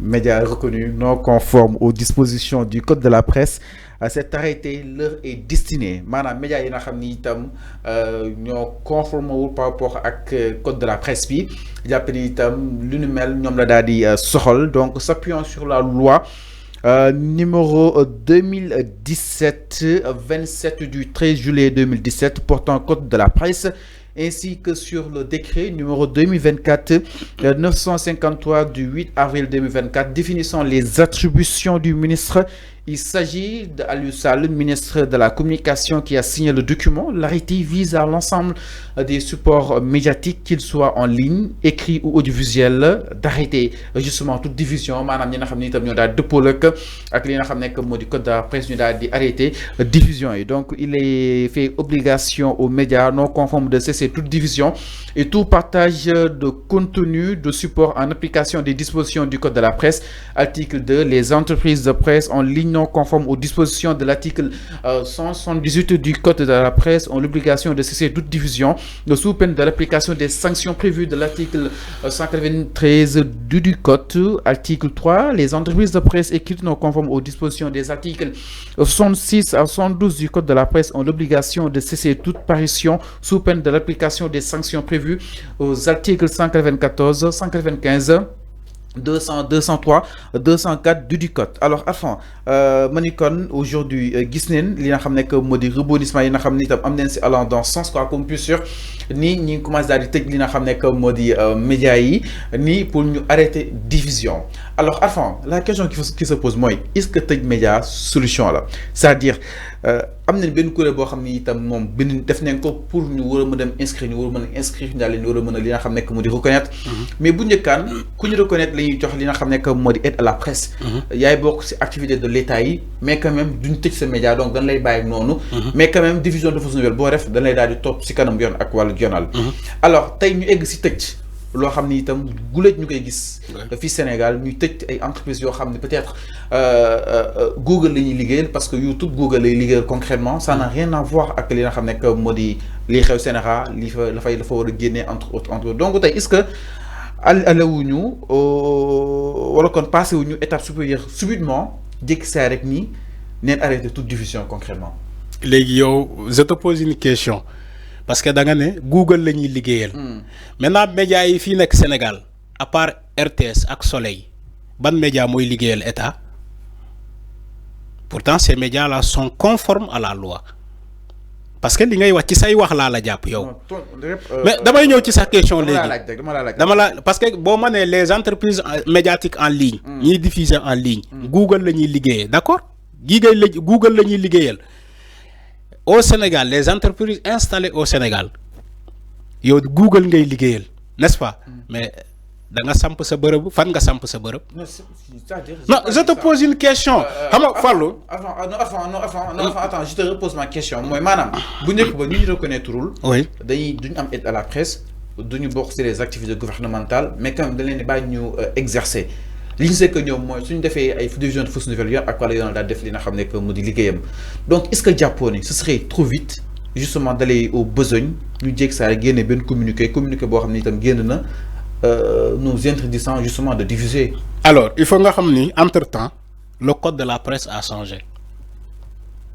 médias reconnus non conformes aux dispositions du code de la presse. Cet arrêté leur est destiné maanaam médias yi nga xam ni itam ñoo conforme wul par rapport ak code de la presse bi jàpp ni itam lu nu mel ñoom la daal di soxal donc s'appuyant sur la loi numéro 2017-27 du 13 juillet 2017 portant code de la presse ainsi que sur le décret numéro 2024-953 du 8 avril 2024 définissant les attributions du ministre. Il s'agit d'Aliou Sall, ministre de la Communication, qui a signé le document. L'arrêté vise à l'ensemble des supports médiatiques, qu'ils soient en ligne, écrits ou audiovisuels, d'arrêter justement toute division. Maanaam ñi nga xam ne itam ñoo daal dëppoo ak li nga xam ne moo di code de la presse ñu daal di arrêter division yi. Donc il est fait obligation aux médias non conformes de cesser toute division et tout partage de contenu de support en application des dispositions du code de la presse. Article 2, les entreprises de presse en ligne non conformes aux dispositions de l'article 178 du code de la presse ont l'obligation de cesser toute division sous peine de l'application des sanctions prévues de l'article 193 du code. Article 3, les entreprises de presse écrites non conformes aux dispositions des articles 66 à 72 du code de la presse ont l'obligation de cesser toute parution sous peine de l'application des sanctions prévues aux articles 194, 195, 200, 203, 204 du code. Alors avant manikon aujourd'hui gis neen li nga xam ne que moo di rebondissement yi nga xam ne itam am nañ si allant dans sens quoi comme plus sûr ni ñi commencé daal di tëj li nga xam ne que moo di médias yi ni pour ñu arrêter division. Alors avant la question qui se pose mooy est-ce que tëj média solution la c'est-à-dire am nañ benn kuréel boo xam ne itam moom benn def nañ ko pour ñu war a mën a dem inscrire ñu war a mën a inscrire ñu daal leen war a mën a li nga xam ne que moo di reconnaître mais bu njëkkaan ku ñu reconnaître la ñuy jox li nga xam ne que moo di aide à la presse yaay bokk si activité de l'état yi mais quand même duñ tëj sa média donc dañ lay bàyyi noonu mais quand même division de fausse nouvelle boo def dañ lay daal di topp si kanam yoon ak wàllu journal alors tey ñu egg si tëj loo xam ni itam guléet ñu koy gis fii Sénégal ñuy tëj ay entreprises yoo xam ne peut-être Google la ñuy liggéeyal parce que YouTube Google lay liggéeyal concrètement ça n'a rien à voir ak li nga xam ne que moo di lii xew Sénégal lii fa dafa war a génnee entre autres donc tey est-ce que alawuñu wala kon passé wuñu étape supérieure subitement jékki saa rek nii neen arrêter toute diffusion concrètement. léegi yow je te pose une question parce que da nga ne Google la ñuy liggéeyal. maintenant médias yi fii nekk Sénégal à part RTS ak Soleil ban média mooy liggéeyal état pourtant ces médias là sont conformes à la loi parce que li ngay wax ci say wax laa la jàpp yow. mais damay ñëw ci sa question léegi dama la parce que boo ma nee les entreprises médiatiques en ligne. ñiy diffuser en ligne. Google la ñuy liggéeyee d'accord Google la ñuy liggéeyal. Au Sénégal les entreprises installées au Sénégal yow Google ngay liggéeyal n'est-ce pas mais da nga samp sa bërëb fan nga samp sa bërëb. non je te pose une question. xam nga Fallou. attends je te repose ma question mooy maanaam bu njëkk ba ñu reconnaîtrul. oui duñu am aide à la presse duñu bokk ci les activités gouvernementales mais quand même dañ leen di bàyyi ñu exercer. li ñu sais que ñoom mooy suñu defee ay division de fausse nouvelle yoon ak wàlla yoon daal def li nga xam ne que mu di liggéeyam donc est-ce que jàppoo ni ce serait trop vite justement d'aller aux besognes ñu jéeg saa rek génne benn communiqué boo xam ne itam génn na nous interdisant justement de diffuser. alors il faut nga xam ni entre-temps le code de la presse a changé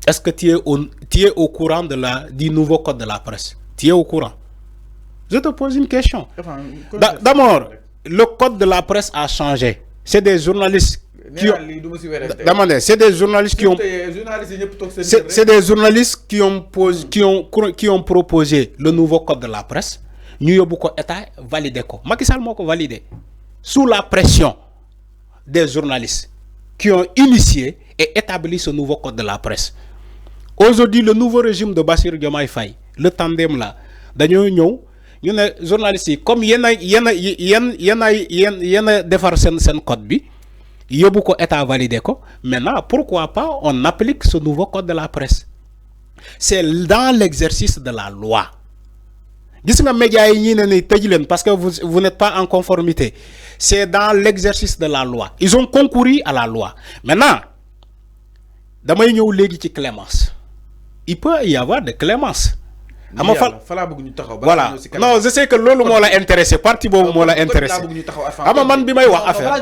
est-ce que tu es au courant du nouveau code de la presse tu es au courant je te pose une question. D'abord le code de la presse a changé. C'est des journalistes qui ont demandé, c'est des journalistes qui ont c'est des journalistes qui ont proposé le nouveau code de la presse. Ñu yóbbu ko état validé ko. Macky Sall moo ko validé sous la pression des journalistes qui ont initié et établi ce nouveau code de la presse. Aujourd'hui, le nouveau régime de Bassirou Diomaye Faye, le tandem là, dañoo ñëw ñu ne journalistes yi comme yéen a defar seen code bi yóbbu ko état validé ko maintenant pourquoi pas on applique ce nouveau code de la presse c'est dans l'exercice de la loi gis nga médias yi ñii ne ni tëj leen parce que vous n'êtes pas en conformité c'est dans l'exercice de la loi ils ont concouru à la loi maintenant damay ñëw léegi ci clémence il peut y avoir de clémence Voilà. Non, je sais que lolu mo la intéressé, parti bobu mo la intéressé. Ama man bi may wax affaire.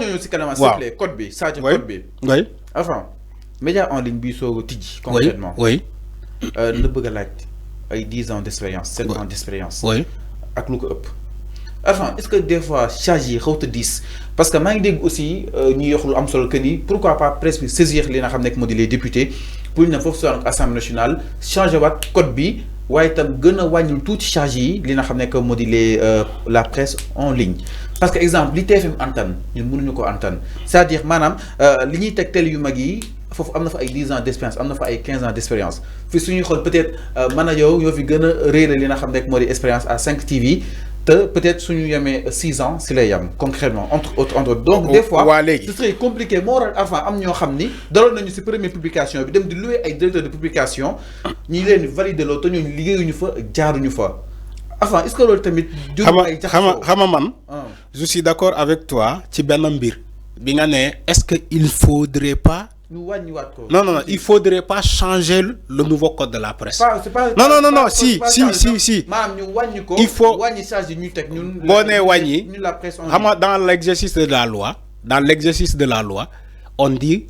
Code bi, code bi. Oui. Enfin, média en ligne bi sogo tidji concrètement. Oui. Ne bëgg laaj ay 10 ans d'expérience, 7 ans d'expérience. Oui. Ak lu ko ëpp. Enfin, est-ce que des fois charge yi xawta 10 parce que maa ngi dégg aussi ñuy wax lu am solo que ni pourquoi pas presque saisir li nga xam ne moo di les députés pour ñu ne foofu soit assemblée nationale changer waat code bi waaye itam gën a wàññil tuuti charge yi li nga xam ne moo di les la presse en ligne. Parce que exemple li TFM antenne ñun mënuñu ko antenne c'est-à-dire maanaam li ñuy teg télé yu mag yi foofu am na fa ay 10 ans d'expérience am na fa ay 15 ans d'expérience fi suñuy xool peut-être man a yow ñoo fi gën a réer li nga xam ne moo di expérience à 5 TV. Peut-être si nous avons 6 ans, c'est les concrètement, entre autres. Donc, des fois, ce serait compliqué. Moi, enfin, nous savons que dans notre première publication, nous avons loué un directeur de publication, nous avons validé l'auto, nous avons lié une fois, une fois. Enfin, est-ce que l'autre tamit je suis d'accord avec toi, est-ce qu'il faudrait pas non, il faudrait pas changer le nouveau code de la presse. Non, si. Il faut. Dans l'exercice de la loi, on dit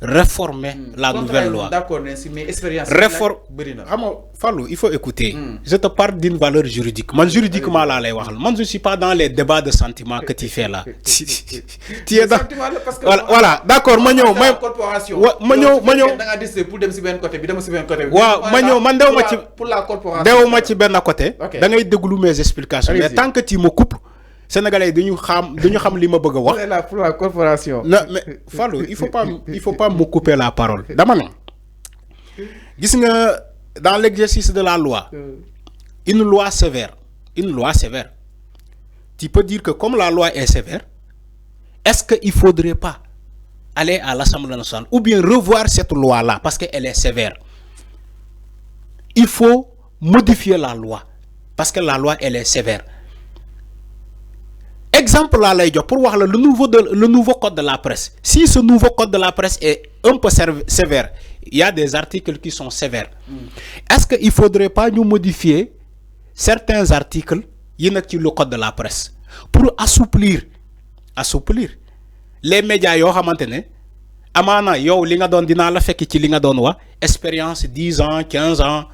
réformer la nouvelle loi. D'accord, mais expérience. Il faut écouter. Je te parle d'une valeur juridique. Moi, juridiquement, là, moi, je ne suis pas dans les débats de sentiments que tu fais là. Tu es dans. Voilà, d'accord, pour la corporation. Mes explications. Mais tant que tu me coupes, Sénégalais duñu xam li ma bëgg wax. C'est pour la corporation. Non mais Fallou, il faut pas me couper la parole. Dama ne gis nga dans l'exercice de la loi, une loi sévère. Tu peux dire que comme la loi est sévère, est-ce qu'il faudrait pas aller à l'Assemblée nationale ou bien revoir cette loi-là parce qu'elle est sévère? Il faut modifier la loi parce que la loi elle est sévère. Exemple là, pour voir le nouveau code de la presse. Si ce nouveau code de la presse est un peu sévère, il y a des articles qui sont sévères. Est-ce qu'il ne faudrait pas nous modifier certains articles dans le code de la presse pour assouplir les médias yo xamantene amana yow li nga don dina la fekk ci li nga don wa expérience 10 ans 15 ans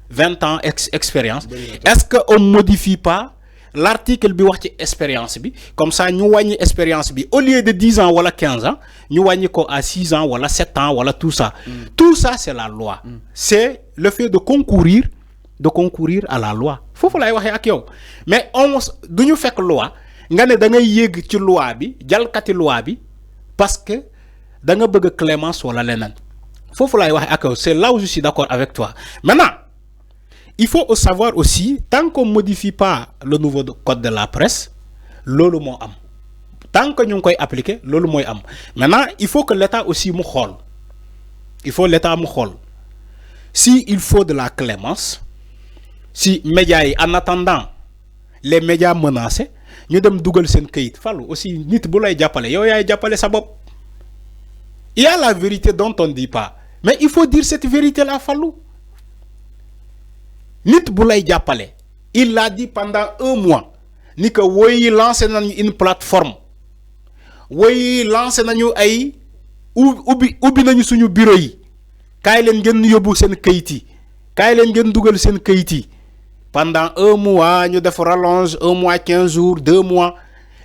20 ans expérience. Est-ce qu'on ne modifie pas l'article bi wax ci expérience bi comme ça ñu wañi expérience bi au lieu de 10 ans wala 15 ans ñu wañi ko à 6 ans wala 7 ans wala tout ça. Tout ça c'est la loi. C'est le fait de concourir à la loi. Fofu lay waxe ak yow. Mais on duñu fekk loi nga ne da ngay yegg ci loi bi jalkati loi bi parce que da nga bëgg clémence wala lenen. Fofu lay waxe ak yow. C'est là où je suis d'accord avec toi. Maintenant il faut savoir aussi, tant qu'on ne modifie pas le nouveau code de la presse, lolo mo am. Tant que nous appliquer, lolo mo am. Maintenant, il faut que l'État aussi nous rôle. Il faut l'État nous rôle. Si il faut de la clémence, si médias en attendant les médias menacés, nous devons dougal sen kayit. Fallu aussi nit bu lay jappalé, yow yaay jappalé sa bop. Il y a la vérité dont on ne dit pas, mais il faut dire cette vérité là fallu. Nit Boulay Diapale, il l'a dit pendant un mois, ni que oui lancé une plateforme, oui lancé nañu ay ubi nañu suñu bureau yi, kay leen ngeen yobbu sen kayiti, kay leen ngeen duggal sen kayiti. Pendant un mois, ñu def rallonge, un mois 15 jours, 2 mois,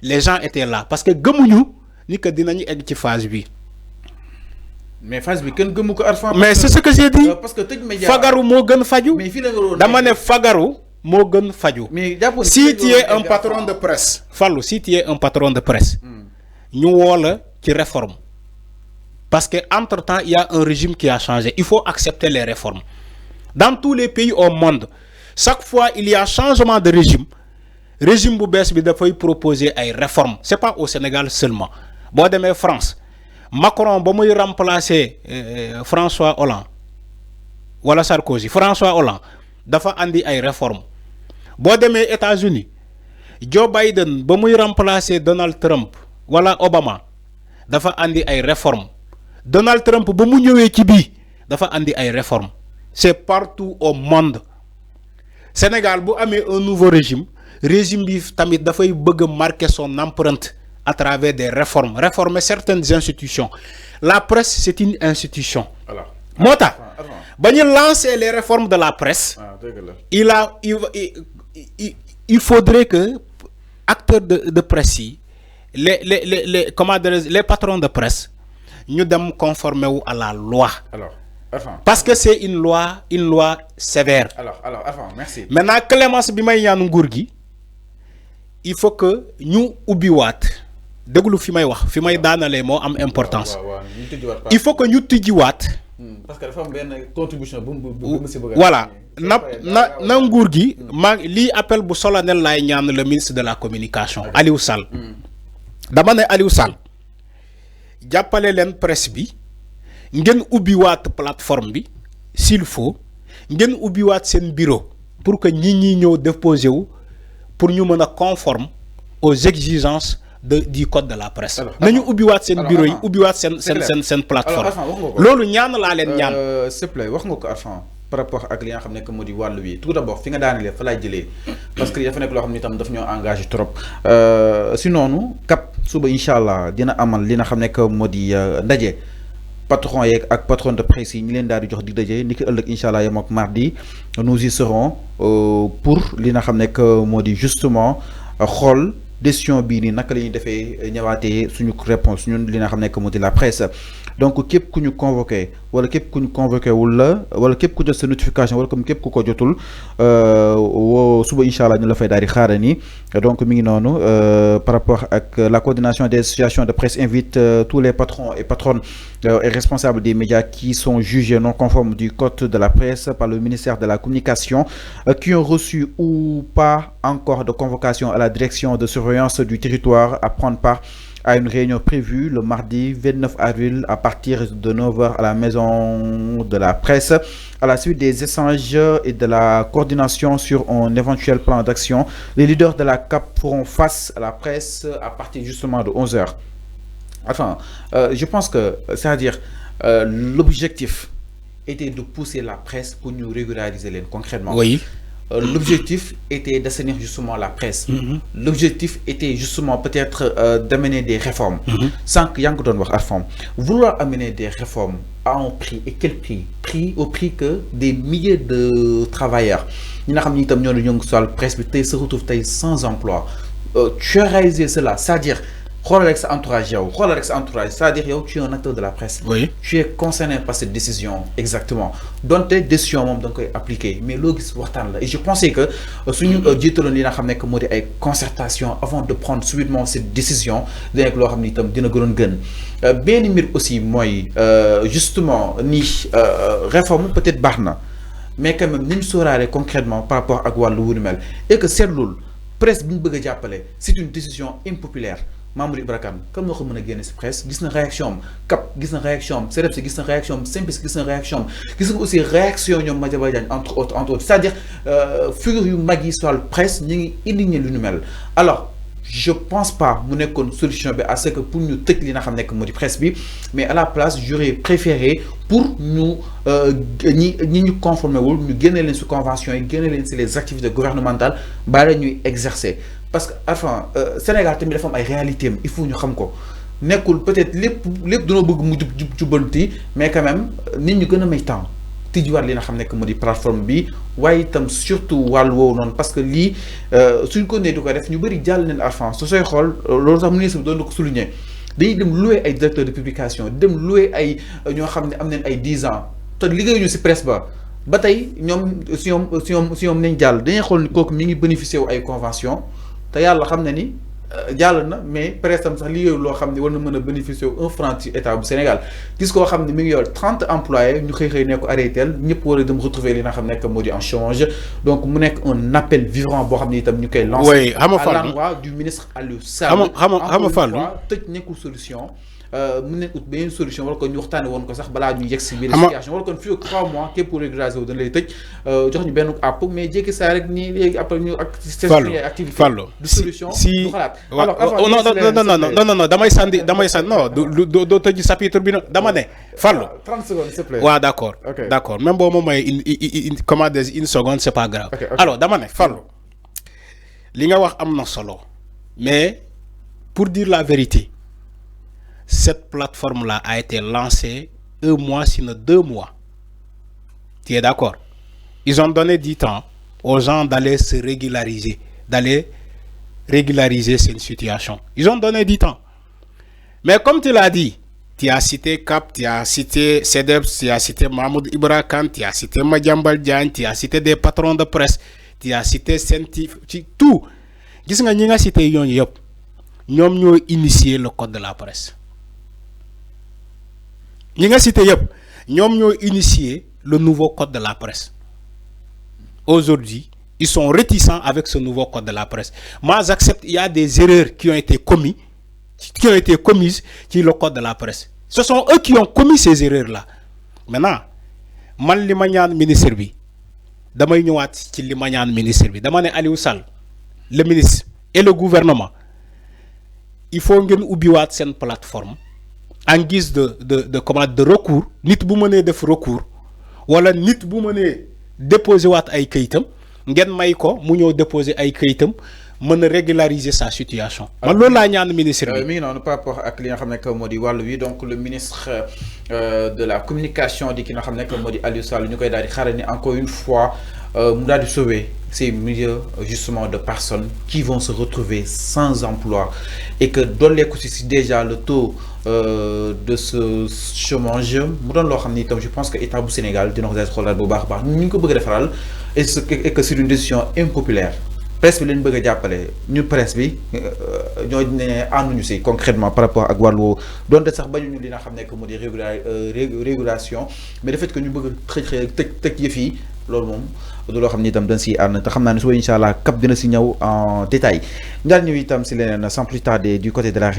les gens étaient là parce que gëmuñu ni que dinañu egg ci phase bi. Mais phase bi ken gëmu ko arfan. Mais c'est ce que j'ai dit. Parce que fagaru mo gën faju. Mais fi la nga dama ne fagaru mo gën faju. Mais si tu es un patron de presse, Fallou, si tu es un patron de presse, ñu wo la ci réforme. Parce que entre-temps, il y a un régime qui a changé. Il faut accepter les réformes. Dans tous les pays au monde, chaque fois il y a changement de régime bu bees bi da fay proposer ay réformes. C'est pas au Sénégal seulement. Bo démé France, Macron ba muy remplacer François Hollande wala Sarkozy, François Hollande dafa andi ay réformes. Bo démé États-Unis, Joe Biden ba muy remplacer Donald Trump wala Obama dafa andi ay réformes. Donald Trump ba mu ñëwé ci bi dafa andi ay réformes. C'est partout au monde. Sénégal bu amee un nouveau régime bi tamit dafay bëgg marquer son empreinte à travers des réformes, réformer certaines institutions. La presse, c'est une institution. Alors, Mota, lancer les réformes de la presse, il faudrait que acteurs de presse, les patrons de presse, nous devons conformer à la loi. Alors, parce que c'est une loi sévère. Alors, merci. Maintenant, Clémence Bimayan Ngourgi, il faut que nous oublions. Déglu fi may wax fi may daanalee moo am importance. Il faut que ñu tijjiwaat. Parce que dafa am benn contribution voilà na nguur gi lii appel bu solennel laay ñaan le ministre de la communication Aliou Sall. dama ne Aliou Sall jàppale leen presse bi ngeen ubbiwaat plateforme bi s'il faut ngeen ubbiwaat seen bureau pour que ñi ñëw déposer wu pour ñu mën a conforme aux exigences du code de la presse. Nañu ubbiwaat seen bureau yi ubbiwaat seen plateforme. Loolu ñaan laa leen ñaan. S'il te plaît wax nga ko Arfan par rapport ak li nga xam ne que moo di wàllu wi tout d'abord fi nga daanelee fa laay jëlee parce que dafa nekk loo xam ne itam daf ñoo engagé trop sinon cap suba incha allah dina amal li nga xam ne que moo di ndaje patron yeeg ak patron de presse yi ñu leen daal di jox di daje ni ki ëllëg incha allah yem ak mardi nous y serons pour li nga xam ne que moo di justement xool décision bii nii naka la ñuy defee ñëwaatee suñu réponse ñun li nga xam ne que moo di la presse donc képp ku ñu convoqué wala képp ku ñu convoqué wul la wala képp ku jot sa notification wala comme képp ku ko jotul woo suba incha allah ñu la fay daal di xaarani donc mi ngi noonu par rapport ak la coordination des associations de presse invite tous les patrons et patronnes et responsables des médias qui sont jugés non conformes du code de la presse par le ministère de la communication qui ont reçu ou pas encore de convocation à la direction de surveillance du territoire à prendre part à une réunion prévue le mardi 29 avril à partir de 9h à la maison de la presse à la suite des échanges et de la coordination sur un éventuel plan d'action. Les leaders de la CAP feront face à la presse à partir justement de 11h. Enfin, je pense que, c'est-à-dire, l'objectif était de pousser la presse pour nous régulariser concrètement. Oui. L'objectif était d'assainir justement la presse. L'objectif était justement peut-être d'amener des réformes. Sans que Yann donne voir réforme. Vouloir amener des réformes à un prix, et quel prix? Au prix que des milliers de travailleurs. Nous avons presse se retrouvent sans emploi. Tu as réalisé cela, c'est-à-dire entourage, c'est-à-dire que tu es un acteur de la presse. Oui. Tu es concerné par cette décision, exactement. Donc, tes décisions donc appliquées. Mais logique, et je pensais que si nous disons que concertation avant de prendre subitement cette décision, bien aussi, moi, justement, ni réforme peut-être barna, mais quand même, nous saurons concrètement par rapport à quoi nous et que cette presse, c'est une décision impopulaire. Mamoudou Ibra Kane comme noo ko mën a génne si presse gis na réaction am CAP gis na réaction am CDEPS gis na réaction am SYNPICS gis na réaction am gis nga aussi réaction ñoom Madiambal Diagne entre autres c'est-à-dire figure yu mag yi soit presse ñu ngi indigné lu ñu mel alors je pense pas mu nekkoon solution bi à ce que pour ñu tëj li nga xam nekk moo di presse bi mais à la place j'aurais préféré pour ñu ñi ñu conformé wul ñu génne leen si convention yi génne leen si les activités gouvernementales bàyyi la ñuy exercer parce que enfin Sénégal tamit dafa am ay réalité il faut ñu xam ko nekkul peut-être lépp dañoo bëgg mu jubbanti mais quand même nit ñu gën a may temps tijjiwaat li nga xam nekk moo di plateforme bi waaye itam surtout wàllu woowu noonu parce que lii suñ ko nee du ko def ñu bëri jàll leen Arfan su sooy xool loolu sax ministre bi doon na ko souligner dañuy dem louer ay directeurs de publication dem louer ay ñoo xam ne am nañ ay 10 ans te liggéeyuñu si presse ba tey ñoom si ñoom nañ jàll dañuy xool ni kooku mi ngi bénéficier wu ay convention te yàlla xam na ni jàll na mais presse am sax liggéeyu loo xam ne war na mën a bénéficier wu 1 franc ci état bu Sénégal gis koo xam ne mi ngi yor 30 employés ñu xëy ne ko arrêté ñëpp war a dem retrouver li nga xam nekk moo di en change donc mu nekk un appel vivant boo xam ne itam ñu koy lancer à l'endroit du ministre Aliou Sall. xam nga Fallou tëj nekkul solution mën nañ ut benn solution wala kon ñu waxtaane woon ko sax balaa ñu yegg si biir situation wala kon fii ak 3 mois képp pour régulariser wu dañ lay tëj jox ñu benn app mais jékki saa rek nii léegi après ñu activité du solution du xalaat non damay sànni non doo tëj chapitre bi dama ne Fallou 30 secondes s'il te plaît waaw d'accord même boo ma may comment dire une seconde c'est pas grave alors dama ne Fallou li nga wax am na solo mais pour dire la vérité cette plateforme là a été lancée 1 mois sinon 2 mois tu es d'accord ils ont donné du temps aux gens d'aller se régulariser cette situation ils ont donné du temps mais comme tu l'as dit tu as cité Cap, tu as cité CEDEPS, tu as cité Mahmoud Ibra Kane, tu as cité Madiambal Diagne, tu as cité des patrons de presse, tu as cité scientifique, tout. Gis nga ñi nga cité yoon yëpp ñoom ñoo initier le code de la presse. Ñi nga cité yëpp ñoom ñoo initier le nouveau code de la presse. Aujourd'hui, ils sont réticents avec ce nouveau code de la presse. Moi, j'accepte, il y a des erreurs qui ont été commises sur le code de la presse. Ce sont eux qui ont commis ces erreurs-là. Maintenant, man li ma ñaan ministre bi damay ñëwaat ci li ma ñaan ministre bi dama ne Aliou Sall le ministre et le gouvernement il faut ngeen ubbiwaat seen plateforme en guise de recours nit bu mënee def recours wala nit bu mënee déposer waat ay kayitam ngeen may ko mu ñëw déposer ay kayitam mën régulariser sa situation. man loolu laa ñaan ministre bi. mi ngi noonu par rapport ak li nga xam ne que moo di wàllu wi donc le ministre de la communication di ki nga xam ne que moo di Aliou Sall ñu koy daal di xaaral ni encore une fois mu daal di sauver ces milliers justement de personnes qui vont se retrouver sans emploi et que dooleeku si déjà le taux de ce chômage mu doon loo xam ni itam je pense que état bu Sénégal dina ko daal di xoolaat bu baax a baax ni ñu ko bëgg a defaral et que c'est une décision impopulaire. Presse bi leen bëgg a jàppale ñu presse bi ñoo ne ànduñu si concrètement par rapport ak wàllu donte sax bañuñu li nga xam ne que moo di régulation mais le fait que ñu bëgg a tëj yëf yi loolu moom du loo xam ni itam dañ siy ànd te xam naa ne suba incha allah Cap dina si ñëw en détail ñu daal ñëw itam si leneen sans plus tarder du côté de la région.